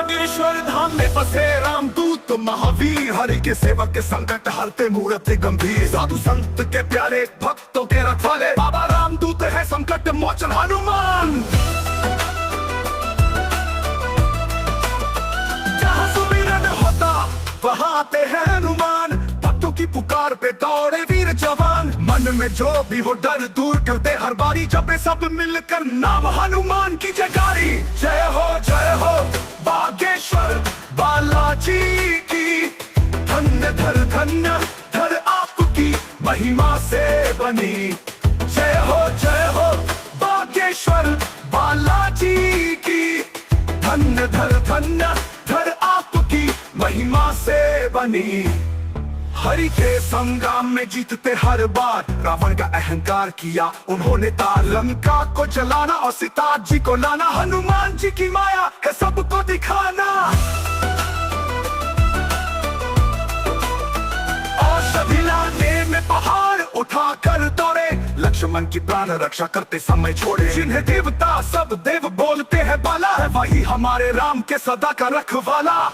बागेश्वर धाम में बसे रामदूत महावीर, हरि के सेवक के संकट हरते मूर्त गंभीर, साधु संत के प्यारे भक्तों के रखवाले, बाबा रामदूत है संकट मोचन हनुमान। जहाँ सुमिरन होता वहाँ आते हैं हनुमान, भक्तों की पुकार पे दौड़े वीर जवान, मन में जो भी हो डर दूर करते हर बारी, जब सब मिलकर नाम हनुमान की जयकारी। जय हो बागेश्वर बालाजी की, धन्य धर आपकी महिमा से बनी। जय हो बागेश्वर बालाजी की, धन्य धर आपकी महिमा से बनी। हरि के संग्राम में जीतते हर बार, रावण का अहंकार किया उन्होंने तार, लंका को जलाना और सीता जी को लाना, हनुमान जी की माया है सबको दिखाना। औषधि लाने में पहाड़ उठा कर दौड़े, लक्ष्मण की प्राण रक्षा करते समय छोड़े, जिन्हें देवता सब देव बोलते हैं बाला, है वही हमारे राम के सदा का रखवाला।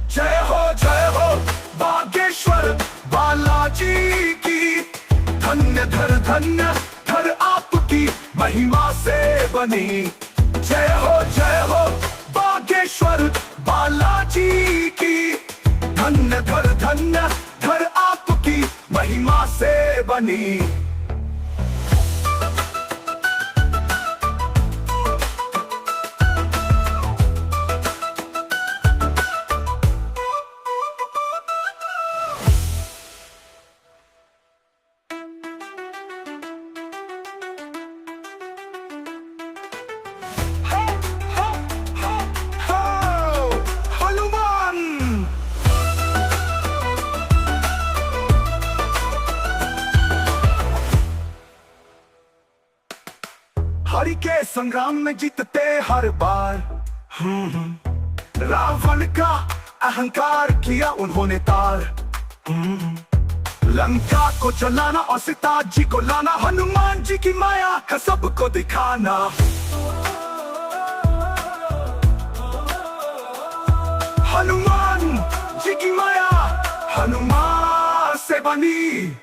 जय हो बागेश्वर बालाजी की, धन्य धर आपकी महिमा से बनी। जय हो बागेश्वर बालाजी की, धन्य धर आपकी महिमा से बनी। हरि के संग्राम में जीतते हर बार, रावण का अहंकार किया उन्होंने तार, लंका को जलाना और सीता जी को लाना, हनुमान जी की माया है सबको दिखाना। हनुमान जी की माया हनुमान से बनी।